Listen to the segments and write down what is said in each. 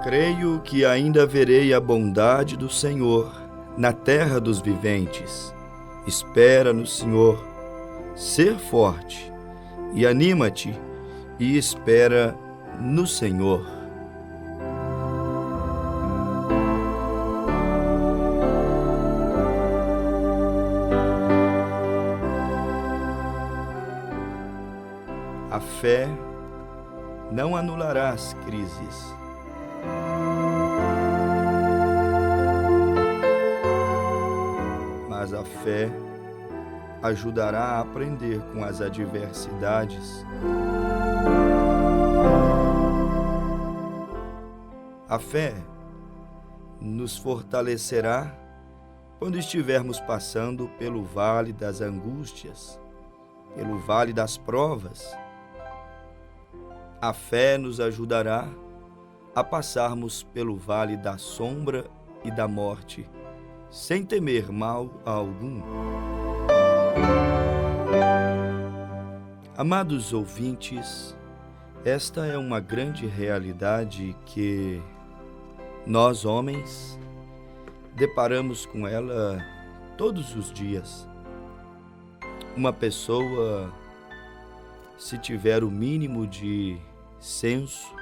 Creio que ainda verei a bondade do Senhor na terra dos viventes. Espera no Senhor, ser forte, e anima-te e espera no Senhor. A fé não anulará as crises. Mas a fé ajudará a aprender com as adversidades. A fé nos fortalecerá quando estivermos passando pelo vale das angústias, pelo vale das provas. A fé nos ajudará a passarmos pelo vale da sombra e da morte, sem temer mal algum. Amados ouvintes, esta é uma grande realidade que nós, homens, deparamos com ela todos os dias. Uma pessoa, se tiver o mínimo de senso,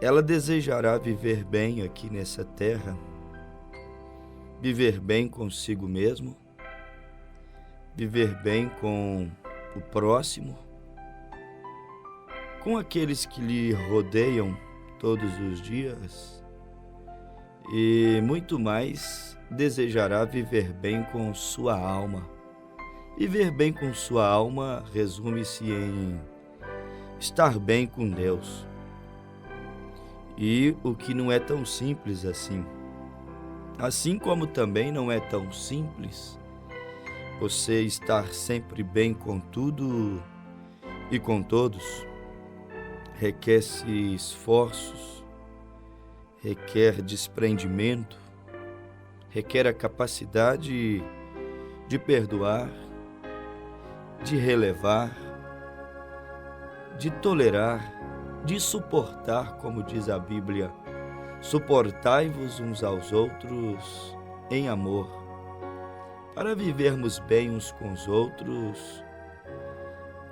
ela desejará viver bem aqui nessa terra, viver bem consigo mesmo, viver bem com o próximo, com aqueles que lhe rodeiam todos os dias, e muito mais desejará viver bem com sua alma. Viver bem com sua alma resume-se em estar bem com Deus. E o que não é tão simples assim. Assim como também não é tão simples você estar sempre bem com tudo e com todos. Requer-se esforços, requer desprendimento, requer a capacidade de perdoar, de relevar, de tolerar, de suportar, como diz a Bíblia. Suportai-vos uns aos outros em amor. Para vivermos bem uns com os outros,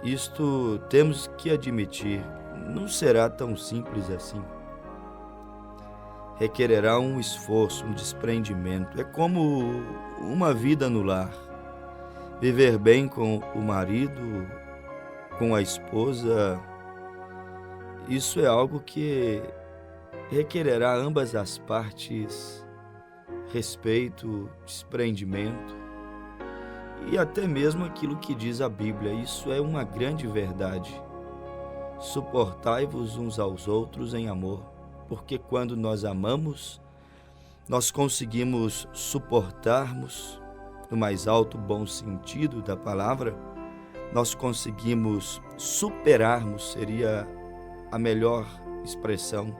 isto temos que admitir, não será tão simples assim. Requererá um esforço, um desprendimento. É como uma vida no lar. Viver bem com o marido, com a esposa, isso é algo que requererá ambas as partes respeito, desprendimento e até mesmo aquilo que diz a Bíblia. Isso é uma grande verdade. Suportai-vos uns aos outros em amor, porque quando nós amamos, nós conseguimos suportarmos, no mais alto bom sentido da palavra, nós conseguimos superarmos, seria a melhor expressão,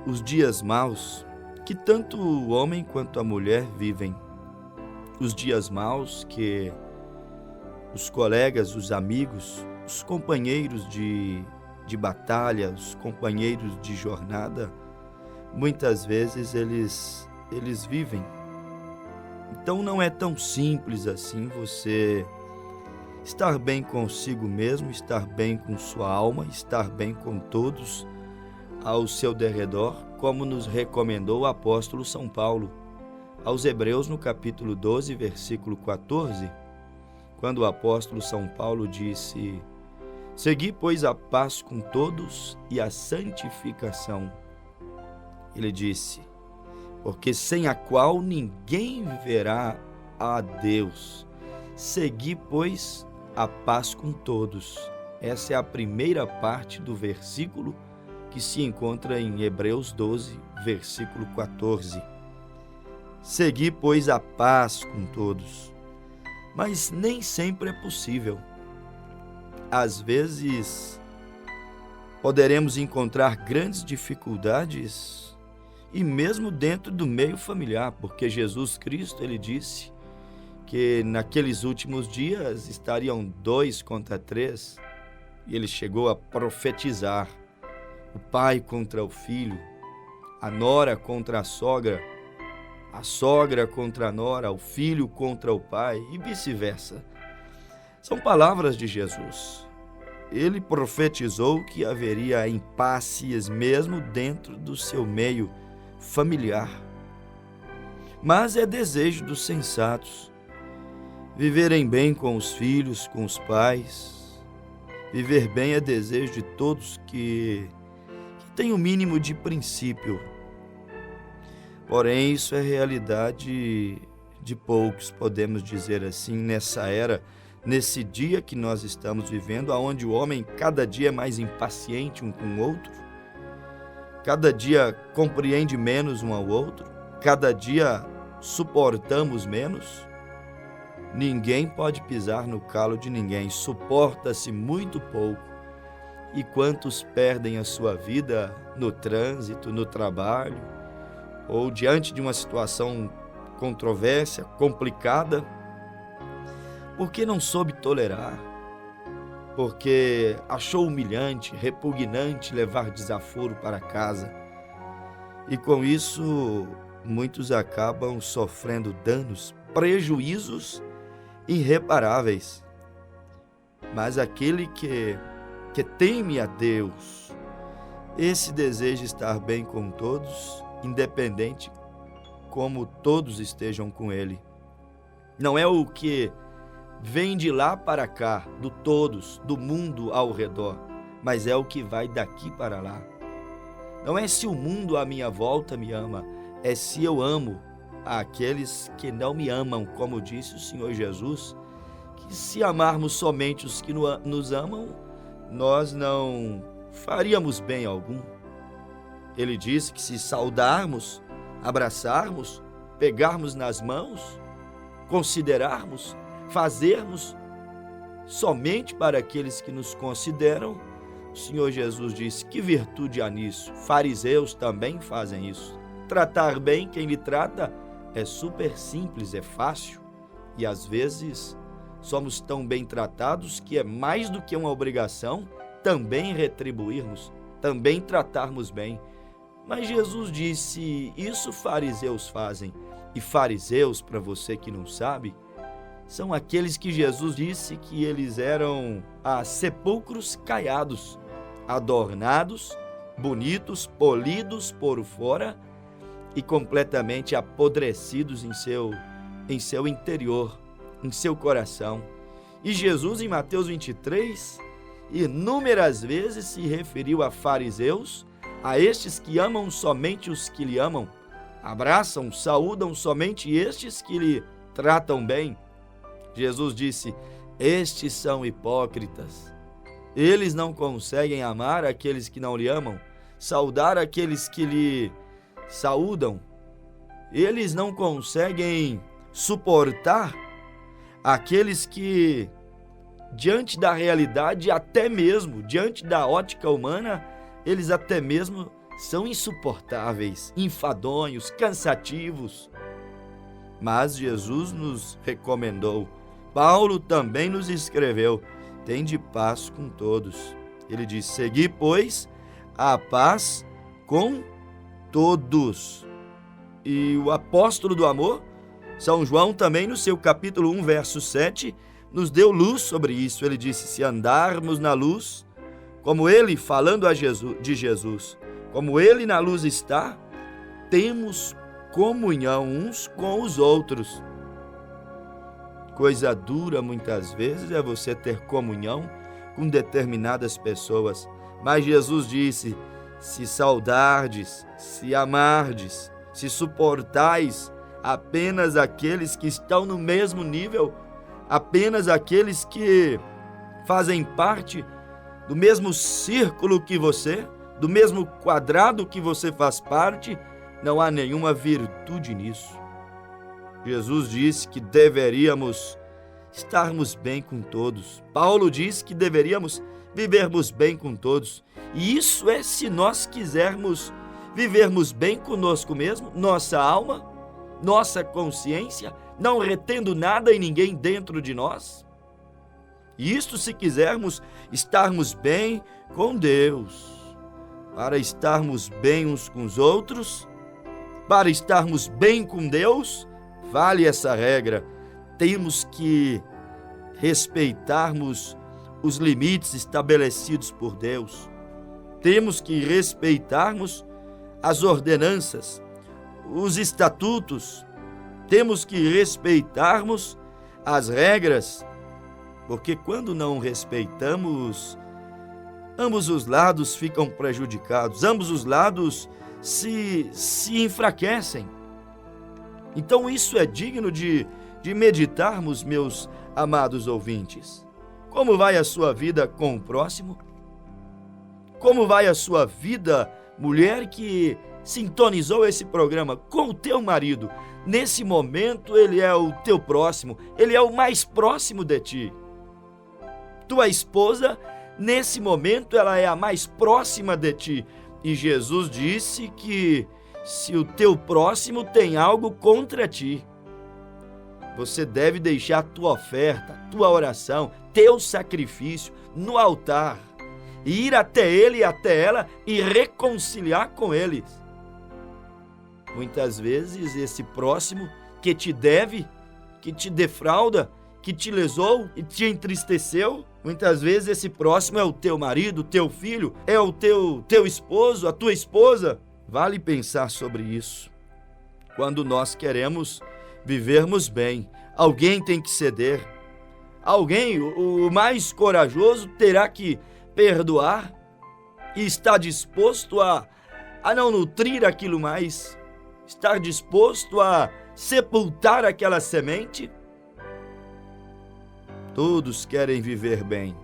os dias maus que tanto o homem quanto a mulher vivem. Os dias maus que os colegas, os amigos, os companheiros de batalha, os companheiros de jornada, muitas vezes eles vivem. Então não é tão simples assim você estar bem consigo mesmo, estar bem com sua alma, estar bem com todos ao seu derredor, como nos recomendou o apóstolo São Paulo aos Hebreus no capítulo 12, versículo 14, quando o apóstolo São Paulo disse: segui, pois, a paz com todos e a santificação. Ele disse: porque sem a qual ninguém verá a Deus. Segui, pois, a paz com todos. Essa é a primeira parte do versículo que se encontra em Hebreus 12, versículo 14. Segui, pois, a paz com todos. Mas nem sempre é possível. Às vezes, poderemos encontrar grandes dificuldades, e mesmo dentro do meio familiar, porque Jesus Cristo, ele disse que naqueles últimos dias estariam 2 contra 3, e ele chegou a profetizar o pai contra o filho, a nora contra a sogra contra a nora, o filho contra o pai e vice-versa. São palavras de Jesus. Ele profetizou que haveria impasses mesmo dentro do seu meio familiar. Mas é desejo dos sensatos viverem bem com os filhos, com os pais. Viver bem é desejo de todos que têm o mínimo de princípio. Porém, isso é realidade de poucos, podemos dizer assim, nessa era, nesse dia que nós estamos vivendo, onde o homem cada dia é mais impaciente um com o outro, cada dia compreende menos um ao outro, cada dia suportamos menos. Ninguém pode pisar no calo de ninguém, suporta-se muito pouco. E quantos perdem a sua vida no trânsito, no trabalho, ou diante de uma situação controvérsia, complicada, porque não soube tolerar, porque achou humilhante, repugnante levar desaforo para casa. E com isso, muitos acabam sofrendo danos, prejuízos irreparáveis. Mas aquele que teme a Deus, esse deseja estar bem com todos, independente como todos estejam com ele. Não é o que vem de lá para cá, do todos, do mundo ao redor, mas é o que vai daqui para lá. Não é se o mundo à minha volta me ama, é se eu amo àqueles que não me amam, como disse o Senhor Jesus, que se amarmos somente os que nos amam, nós não faríamos bem algum. Ele disse que se saudarmos, abraçarmos, pegarmos nas mãos, considerarmos, fazermos somente para aqueles que nos consideram, o Senhor Jesus disse: que virtude há nisso? Fariseus também fazem isso. Tratar bem quem lhe trata é super simples, é fácil. E às vezes somos tão bem tratados que é mais do que uma obrigação também retribuirmos, também tratarmos bem. Mas Jesus disse: isso fariseus fazem. E fariseus, para você que não sabe, são aqueles que Jesus disse que eles eram sepulcros caiados, adornados, bonitos, polidos por fora e completamente apodrecidos em seu interior, em seu coração. E Jesus, em Mateus 23, inúmeras vezes se referiu a fariseus, a estes que amam somente os que lhe amam, abraçam, saúdam somente estes que lhe tratam bem. Jesus disse: estes são hipócritas. Eles não conseguem amar aqueles que não lhe amam, saudar aqueles que lhe saúdam. Eles não conseguem suportar aqueles que, diante da realidade, até mesmo diante da ótica humana, eles até mesmo são insuportáveis, enfadonhos, cansativos. Mas Jesus nos recomendou, Paulo também nos escreveu: tende paz com todos. Ele diz: segui, pois, a paz com todos. E o apóstolo do amor, São João, também no seu capítulo 1, verso 7, nos deu luz sobre isso. Ele disse: se andarmos na luz, como ele, falando de Jesus, como ele na luz está, temos comunhão uns com os outros. Coisa dura muitas vezes é você ter comunhão com determinadas pessoas, mas Jesus disse: se saudardes, se amardes, se suportais apenas aqueles que estão no mesmo nível, apenas aqueles que fazem parte do mesmo círculo que você, do mesmo quadrado que você faz parte, não há nenhuma virtude nisso. Jesus disse que deveríamos estarmos bem com todos. Paulo disse que deveríamos vivermos bem com todos. E isso é se nós quisermos vivermos bem conosco mesmo, nossa alma, nossa consciência, não retendo nada e ninguém dentro de nós. E isto se quisermos estarmos bem com Deus. para estarmos bem uns com os outros, para estarmos bem com Deus, vale essa regra. Temos que respeitarmos os limites estabelecidos por Deus. Temos que respeitarmos as ordenanças, os estatutos. Temos que respeitarmos as regras, porque quando não respeitamos, ambos os lados ficam prejudicados, ambos os lados se enfraquecem. Então isso é digno de meditarmos, meus amados ouvintes. Como vai a sua vida com o próximo? Como vai a sua vida, mulher que sintonizou esse programa, com o teu marido? Nesse momento ele é o teu próximo, ele é o mais próximo de ti. Tua esposa, nesse momento, ela é a mais próxima de ti. E Jesus disse que se o teu próximo tem algo contra ti, você deve deixar tua oferta, tua oração, teu sacrifício no altar, e ir até ele e até ela e reconciliar com eles. Muitas vezes esse próximo que te deve, que te defrauda, que te lesou e te entristeceu, muitas vezes esse próximo é o teu marido, o teu filho, é o teu esposo, a tua esposa. Vale pensar sobre isso. Quando nós queremos vivermos bem, alguém tem que ceder. Alguém, o mais corajoso, terá que perdoar e estar disposto a não nutrir aquilo mais, estar disposto a sepultar aquela semente. Todos querem viver bem,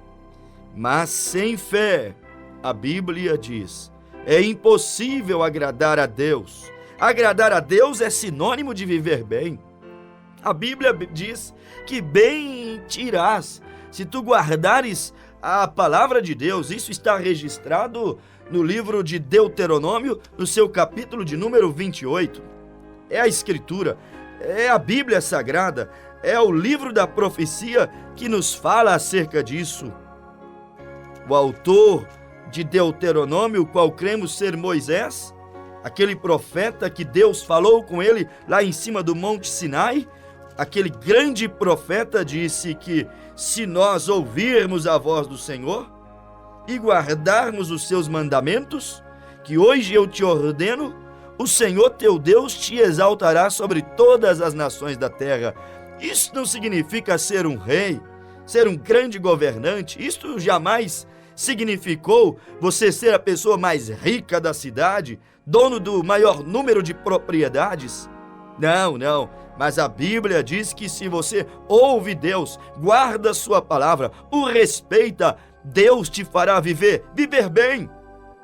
mas sem fé, a Bíblia diz, é impossível agradar a Deus. Agradar a Deus é sinônimo de viver bem. A Bíblia diz que bem te irás se tu guardares a palavra de Deus. Isso está registrado no livro de Deuteronômio, no seu capítulo de número 28. É a Escritura, é a Bíblia Sagrada, é o livro da profecia que nos fala acerca disso. O autor de Deuteronômio, o qual cremos ser Moisés, aquele profeta que Deus falou com ele lá em cima do Monte Sinai, aquele grande profeta disse que se nós ouvirmos a voz do Senhor e guardarmos os seus mandamentos, que hoje eu te ordeno, o Senhor teu Deus te exaltará sobre todas as nações da terra. Isso não significa ser um rei, ser um grande governante. Isso jamais significou você ser a pessoa mais rica da cidade, dono do maior número de propriedades. Não. Mas a Bíblia diz que se você ouve Deus, guarda sua palavra, o respeita, Deus te fará viver bem.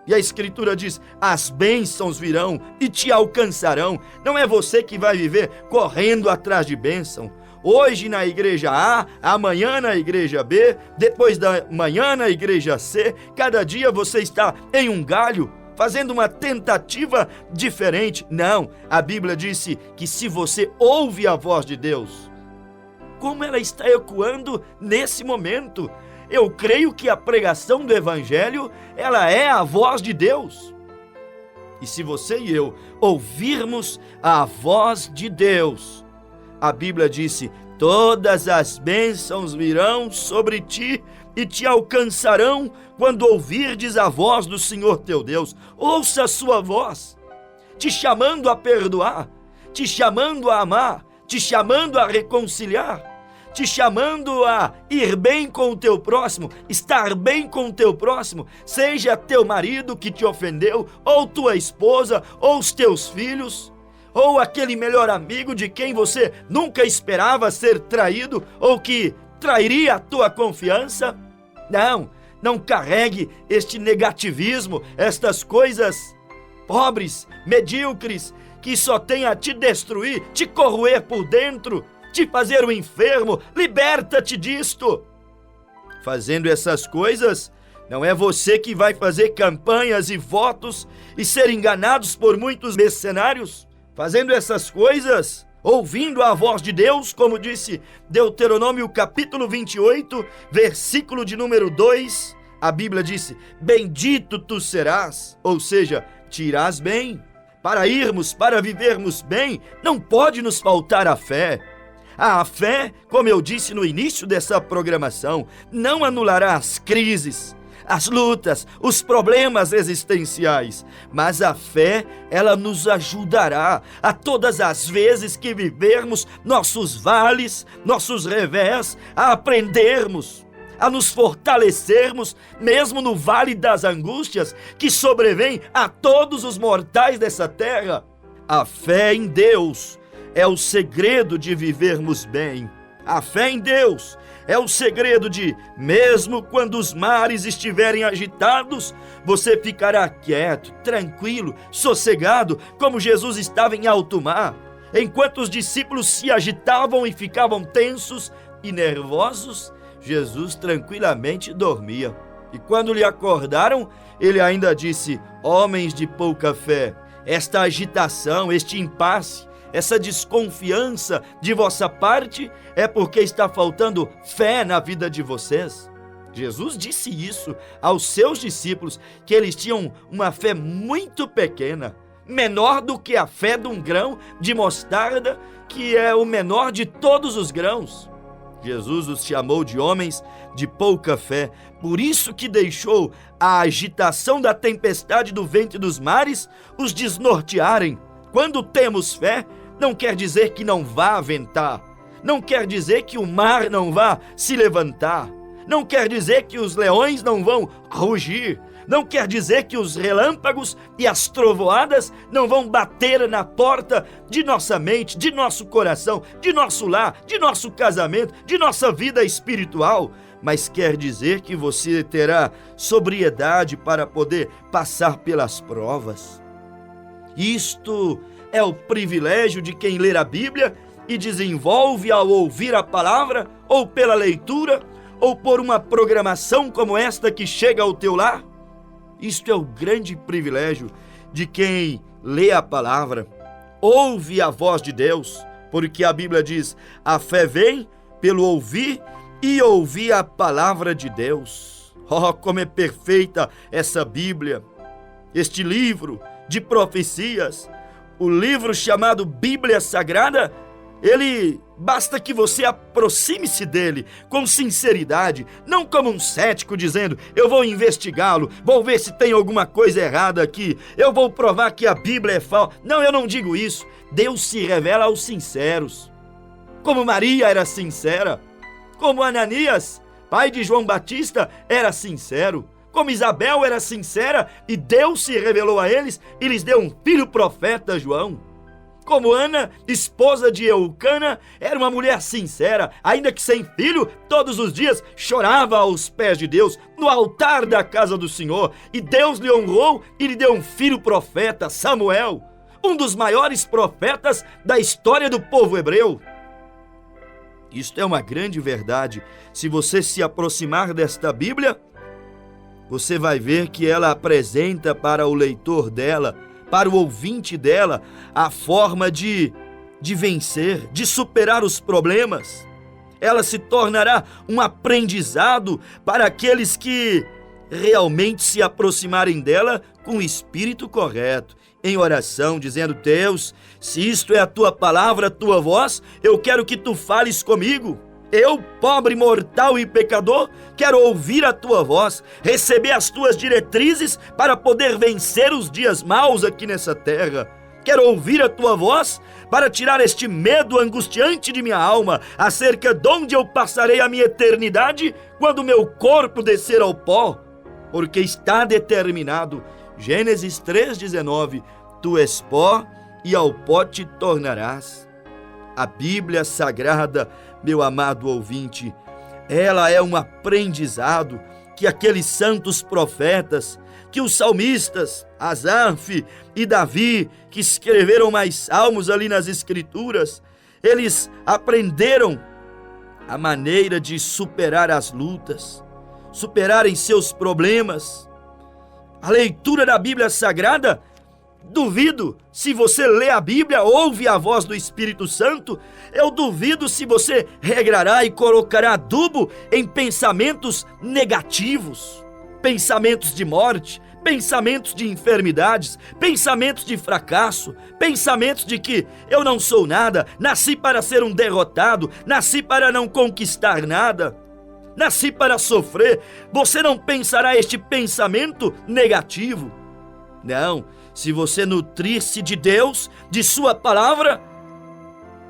E a Escritura diz, as bênçãos virão e te alcançarão. Não é você que vai viver correndo atrás de bênção. Hoje na igreja A, amanhã na igreja B, depois da manhã na igreja C, cada dia você está em um galho, fazendo uma tentativa diferente. Não, a Bíblia disse que se você ouve a voz de Deus, como ela está ecoando nesse momento, eu creio que a pregação do Evangelho, ela é a voz de Deus. E se você e eu ouvirmos a voz de Deus, a Bíblia disse, todas as bênçãos virão sobre ti e te alcançarão quando ouvirdes a voz do Senhor teu Deus. Ouça a sua voz, te chamando a perdoar, te chamando a amar, te chamando a reconciliar, te chamando a ir bem com o teu próximo, estar bem com o teu próximo, seja teu marido que te ofendeu, ou tua esposa, ou os teus filhos, ou aquele melhor amigo de quem você nunca esperava ser traído, ou que trairia a tua confiança. Não carregue este negativismo, estas coisas pobres, medíocres, que só tem a te destruir, te corroer por dentro, te fazer um enfermo. Liberta-te disto. Fazendo essas coisas, não é você que vai fazer campanhas e votos e ser enganados por muitos mercenários. Fazendo essas coisas, ouvindo a voz de Deus, como disse Deuteronômio capítulo 28, versículo de número 2, A Bíblia disse: bendito tu serás, ou seja, te irás bem. Para irmos, para vivermos bem, não pode nos faltar a fé. A fé, como eu disse no início dessa programação, não anulará as crises, as lutas, os problemas existenciais, mas a fé, ela nos ajudará a todas as vezes que vivermos nossos vales, nossos revés, a aprendermos, a nos fortalecermos, mesmo no vale das angústias que sobrevém a todos os mortais dessa terra. A fé em Deus é o segredo de vivermos bem. A fé em Deus é o segredo de, mesmo quando os mares estiverem agitados, você ficará quieto, tranquilo, sossegado, como Jesus estava em alto mar. Enquanto os discípulos se agitavam e ficavam tensos e nervosos, Jesus tranquilamente dormia. E quando lhe acordaram, ele ainda disse: homens de pouca fé, esta agitação, este impasse, essa desconfiança de vossa parte é porque está faltando fé na vida de vocês. Jesus disse isso aos seus discípulos, que eles tinham uma fé muito pequena, menor do que a fé de um grão de mostarda, que é o menor de todos os grãos. Jesus os chamou de homens de pouca fé, por isso que deixou a agitação da tempestade do vento e dos mares os desnortearem. Quando temos fé, não quer dizer que não vá ventar, não quer dizer que o mar não vá se levantar, não quer dizer que os leões não vão rugir, não quer dizer que os relâmpagos e as trovoadas não vão bater na porta de nossa mente, de nosso coração, de nosso lar, de nosso casamento, de nossa vida espiritual, mas quer dizer que você terá sobriedade para poder passar pelas provas. Isto é o privilégio de quem lê a Bíblia e desenvolve ao ouvir a palavra, ou pela leitura, ou por uma programação como esta que chega ao teu lar. Isto é o grande privilégio de quem lê a palavra, ouve a voz de Deus, porque a Bíblia diz: a fé vem pelo ouvir e ouvir a palavra de Deus. Oh, como é perfeita essa Bíblia, este livro de profecias, o livro chamado Bíblia Sagrada. Ele, basta que você aproxime-se dele com sinceridade, não como um cético dizendo: eu vou investigá-lo, vou ver se tem alguma coisa errada aqui, eu vou provar que a Bíblia é falsa. Não, eu não digo isso. Deus se revela aos sinceros, como Maria era sincera, como Ananias, pai de João Batista, era sincero, como Isabel era sincera e Deus se revelou a eles e lhes deu um filho profeta, João. Como Ana, esposa de Eucana, era uma mulher sincera, ainda que sem filho, todos os dias chorava aos pés de Deus, no altar da casa do Senhor, e Deus lhe honrou e lhe deu um filho profeta, Samuel, um dos maiores profetas da história do povo hebreu. Isto é uma grande verdade. Se você se aproximar desta Bíblia, você vai ver que ela apresenta para o leitor dela, para o ouvinte dela, a forma de vencer, de superar os problemas. Ela se tornará um aprendizado para aqueles que realmente se aproximarem dela com o espírito correto, em oração, dizendo: Deus, se isto é a tua palavra, a tua voz, eu quero que tu fales comigo. Eu, pobre mortal e pecador, quero ouvir a tua voz, receber as tuas diretrizes para poder vencer os dias maus aqui nessa terra. Quero ouvir a tua voz para tirar este medo angustiante de minha alma acerca de onde eu passarei a minha eternidade quando meu corpo descer ao pó, porque está determinado. Gênesis 3,19: tu és pó e ao pó te tornarás. A Bíblia Sagrada, meu amado ouvinte, ela é um aprendizado que aqueles santos profetas, que os salmistas, Asaf e Davi, que escreveram mais salmos ali nas Escrituras, eles aprenderam a maneira de superar as lutas, superarem seus problemas. A leitura da Bíblia Sagrada, duvido se você lê a Bíblia, ouve a voz do Espírito Santo, eu duvido se você regrará e colocará adubo em pensamentos negativos. pensamentos de morte, pensamentos de enfermidades, pensamentos de fracasso, pensamentos de que eu não sou nada, nasci para ser um derrotado, nasci para não conquistar nada, nasci para sofrer. Você não pensará este pensamento negativo. Não, se você nutrir-se de Deus, de sua palavra,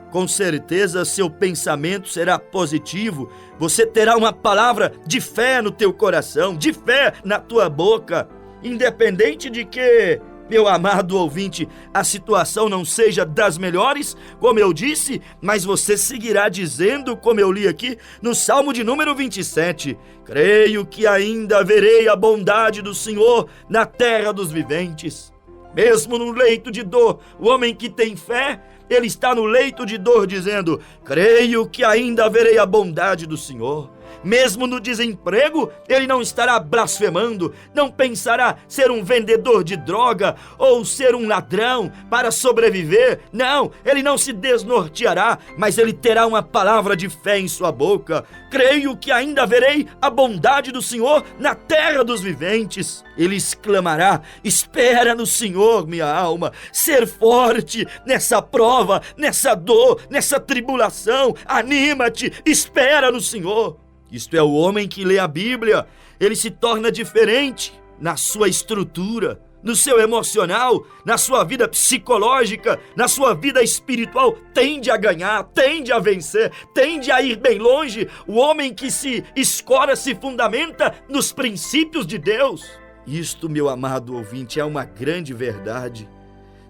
com certeza seu pensamento será positivo. Você terá uma palavra de fé no teu coração, de fé na tua boca. Independente de que, meu amado ouvinte, a situação não seja das melhores, como eu disse, mas você seguirá dizendo, como eu li aqui no Salmo de número 27, creio que ainda verei a bondade do Senhor na terra dos viventes. Mesmo no leito de dor, o homem que tem fé, ele está no leito de dor dizendo, creio que ainda verei a bondade do Senhor. Mesmo no desemprego, ele não estará blasfemando, não pensará ser um vendedor de droga ou ser um ladrão para sobreviver. Não, ele não se desnorteará, mas ele terá uma palavra de fé em sua boca. Creio que ainda verei a bondade do Senhor na terra dos viventes. Ele exclamará, espera no Senhor, minha alma, ser forte nessa prova, nessa dor, nessa tribulação. Anima-te, espera no Senhor. Isto é, o homem que lê a Bíblia, ele se torna diferente na sua estrutura, no seu emocional, na sua vida psicológica, na sua vida espiritual, tende a ganhar, tende a vencer, tende a ir bem longe. O homem que se escora, se fundamenta nos princípios de Deus. Isto, meu amado ouvinte, é uma grande verdade.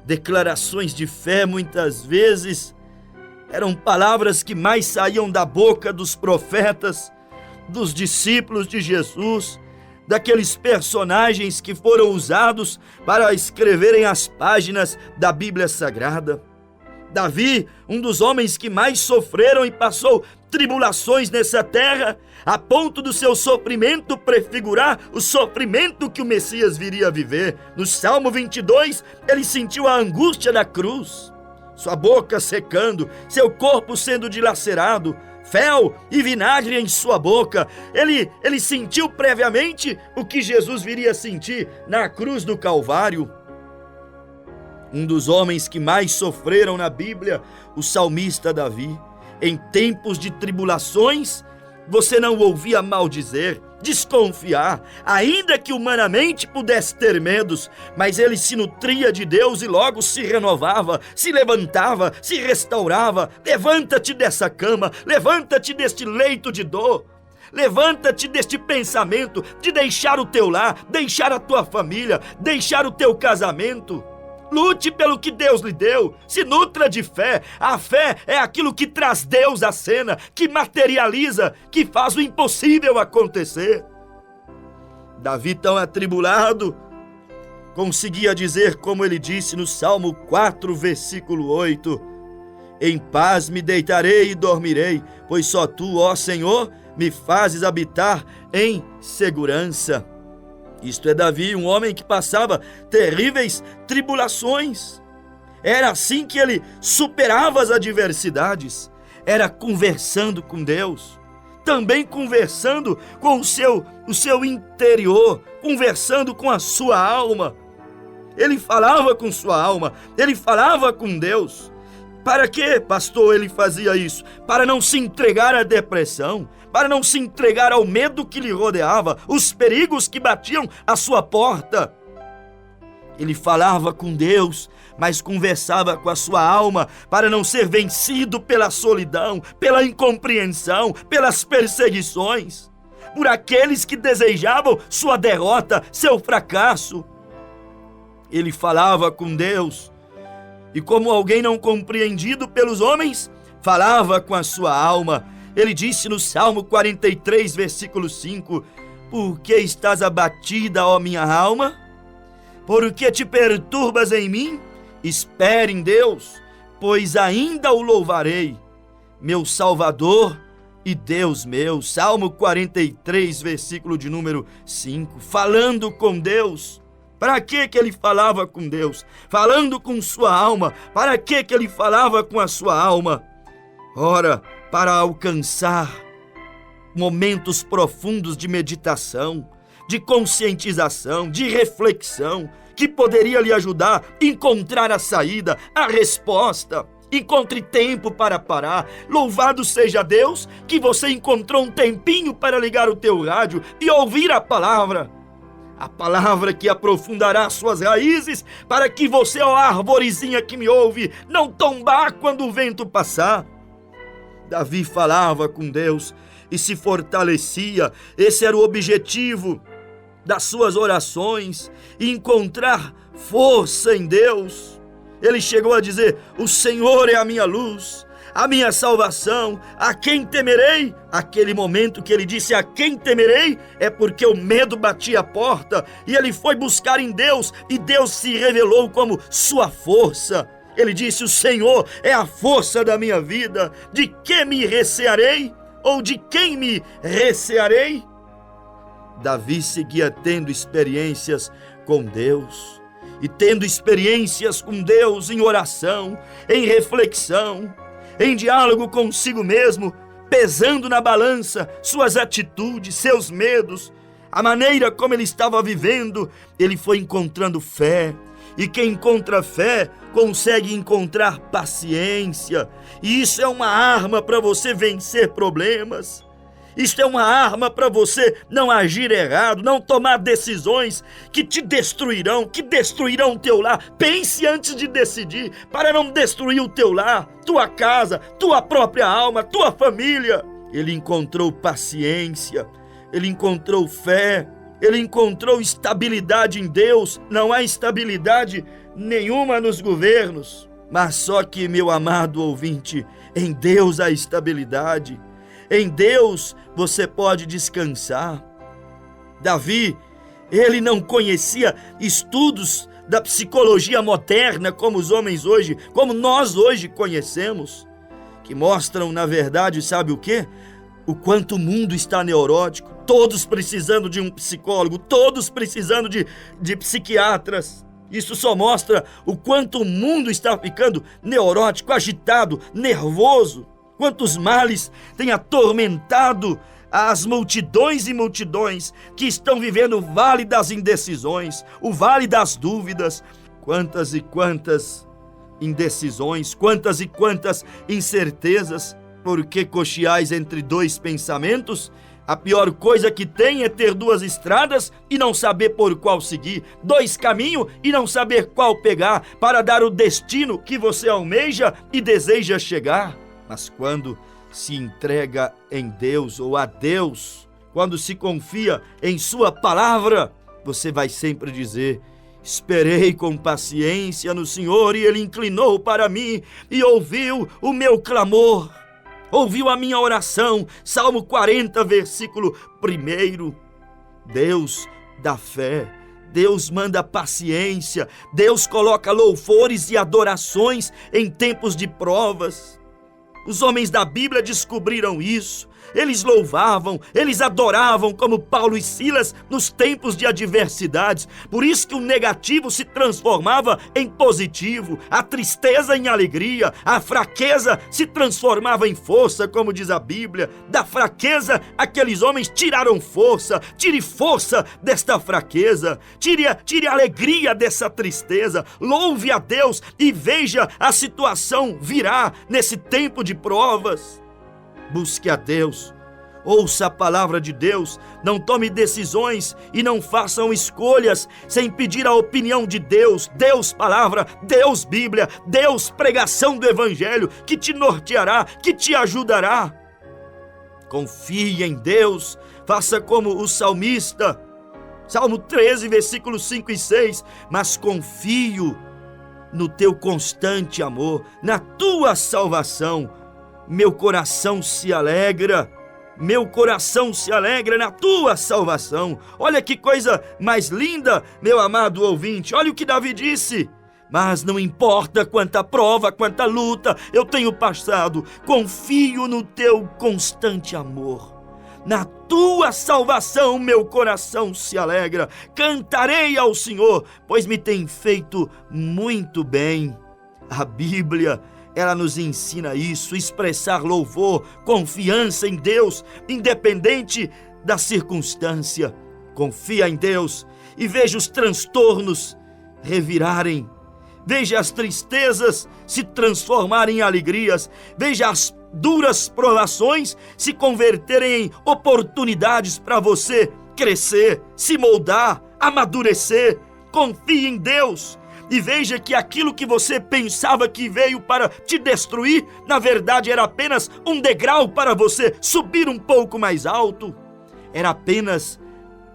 Declarações de fé, muitas vezes, eram palavras que mais saíam da boca dos profetas, dos discípulos de Jesus, daqueles personagens que foram usados para escreverem as páginas da Bíblia Sagrada. Davi, um dos homens que mais sofreram e passou tribulações nessa terra, a ponto do seu sofrimento prefigurar o sofrimento que o Messias viria a viver. No Salmo 22, ele sentiu a angústia da cruz, sua boca secando, seu corpo sendo dilacerado, fel e vinagre em sua boca. Ele sentiu previamente o que Jesus viria a sentir na cruz do Calvário. Um dos homens que mais sofreram na Bíblia, o salmista Davi. Em tempos de tribulações, você não o ouvia maldizer, desconfiar, ainda que humanamente pudesse ter medos, mas ele se nutria de Deus e logo se renovava, se levantava, se restaurava. Levanta-te dessa cama, levanta-te deste leito de dor, levanta-te deste pensamento de deixar o teu lar, deixar a tua família, deixar o teu casamento. Lute pelo que Deus lhe deu, se nutra de fé. A fé é aquilo que traz Deus à cena, que materializa, que faz o impossível acontecer. Davi, tão atribulado, conseguia dizer como ele disse no Salmo 4, versículo 8, em paz me deitarei e dormirei, pois só tu, ó Senhor, me fazes habitar em segurança. Isto é Davi, um homem que passava terríveis tribulações. Era assim que ele superava as adversidades. Era conversando com Deus, também conversando com o seu interior, conversando com a sua alma. Ele falava com sua alma, ele falava com Deus. Para quê, pastor, ele fazia isso? Para não se entregar à depressão, para não se entregar ao medo que lhe rodeava, os perigos que batiam à sua porta. Ele falava com Deus, mas conversava com a sua alma para não ser vencido pela solidão, pela incompreensão, pelas perseguições, por aqueles que desejavam sua derrota, seu fracasso. Ele falava com Deus, e como alguém não compreendido pelos homens, falava com a sua alma. Ele disse no Salmo 43, versículo 5, por que estás abatida, ó minha alma? Por que te perturbas em mim? Espere em Deus, pois ainda o louvarei, meu Salvador e Deus meu. Salmo 43, versículo de número 5, falando com Deus. Para que ele falava com Deus? Falando com sua alma. Para que ele falava com a sua alma? Ora, para alcançar momentos profundos de meditação, de conscientização, de reflexão, que poderia lhe ajudar a encontrar a saída, a resposta. Encontre tempo para parar. Louvado seja Deus que você encontrou um tempinho para ligar o teu rádio e ouvir a palavra. A palavra que aprofundará suas raízes para que você, ó arvorezinha que me ouve, não tombar quando o vento passar. Davi falava com Deus e se fortalecia. Esse era o objetivo das suas orações, encontrar força em Deus. Ele chegou a dizer: o Senhor é a minha luz, a minha salvação, a quem temerei? Aquele momento que ele disse a quem temerei, é porque o medo batia a porta, e ele foi buscar em Deus, e Deus se revelou como sua força. Ele disse: o Senhor é a força da minha vida, de que me recearei? Ou de quem me recearei? Davi seguia tendo experiências com Deus, e tendo experiências com Deus em oração, em reflexão, em diálogo consigo mesmo, pesando na balança suas atitudes, seus medos, a maneira como ele estava vivendo. Ele foi encontrando fé, e quem encontra fé consegue encontrar paciência, e isso é uma arma para você vencer problemas. Isto é uma arma para você não agir errado, não tomar decisões que te destruirão, que destruirão o teu lar. Pense antes de decidir, para não destruir o teu lar, tua casa, tua própria alma, tua família. Ele encontrou paciência, ele encontrou fé, ele encontrou estabilidade em Deus. Não há estabilidade nenhuma nos governos, mas só que, meu amado ouvinte, em Deus há estabilidade. Em Deus você pode descansar. Davi, ele não conhecia estudos da psicologia moderna como os homens hoje, como nós hoje conhecemos, que mostram, na verdade, sabe o quê? O quanto o mundo está neurótico, todos precisando de um psicólogo, todos precisando de psiquiatras. Isso só mostra o quanto o mundo está ficando neurótico, agitado, nervoso. Quantos males têm atormentado as multidões e multidões que estão vivendo o vale das indecisões, o vale das dúvidas. Quantas e quantas indecisões, quantas e quantas incertezas. Porque cocheais entre dois pensamentos? A pior coisa que tem é ter duas estradas e não saber por qual seguir, dois caminhos e não saber qual pegar para dar o destino que você almeja e deseja chegar. Mas quando se entrega em Deus ou a Deus, quando se confia em sua palavra, você vai sempre dizer: esperei com paciência no Senhor, e Ele inclinou para mim e ouviu o meu clamor, ouviu a minha oração. Salmo 40, versículo 1. Deus dá fé, Deus manda paciência, Deus coloca louvores e adorações em tempos de provas. Os homens da Bíblia descobriram isso. Eles louvavam, eles adoravam como Paulo e Silas nos tempos de adversidades. Por isso que o negativo se transformava em positivo, a tristeza em alegria, a fraqueza se transformava em força, como diz a Bíblia. Da fraqueza, aqueles homens tiraram força. Tire força desta fraqueza, tire a alegria dessa tristeza. Louve a Deus e veja a situação virar nesse tempo de provas. Busque a Deus, ouça a palavra de Deus, não tome decisões e não façam escolhas sem pedir a opinião de Deus. Deus palavra, Deus Bíblia, Deus pregação do Evangelho, que te norteará, que te ajudará. Confie em Deus, faça como o salmista, Salmo 13, versículos 5 e 6, mas confio no teu constante amor, na tua salvação. Meu coração se alegra, meu coração se alegra na tua salvação. Olha que coisa mais linda, meu amado ouvinte. Olha o que Davi disse: mas não importa quanta prova, quanta luta eu tenho passado, confio no teu constante amor. Na tua salvação meu coração se alegra. Cantarei ao Senhor, pois me tem feito muito bem. A Bíblia, ela nos ensina isso, expressar louvor, confiança em Deus, independente da circunstância. Confia em Deus e veja os transtornos revirarem. Veja as tristezas se transformarem em alegrias. Veja as duras provações se converterem em oportunidades para você crescer, se moldar, amadurecer. Confie em Deus e veja que aquilo que você pensava que veio para te destruir, na verdade era apenas um degrau para você subir um pouco mais alto. Era apenas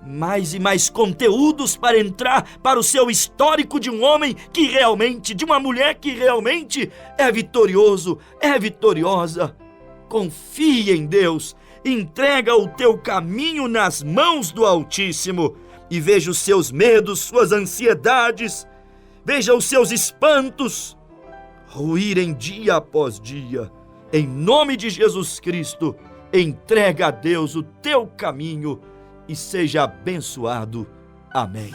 mais e mais conteúdos para entrar para o seu histórico de um homem que realmente, de uma mulher que realmente é vitorioso, é vitoriosa. Confie em Deus, entrega o teu caminho nas mãos do Altíssimo e veja os seus medos, suas ansiedades, veja os seus espantos ruírem dia após dia. Em nome de Jesus Cristo, entrega a Deus o teu caminho e seja abençoado. Amém.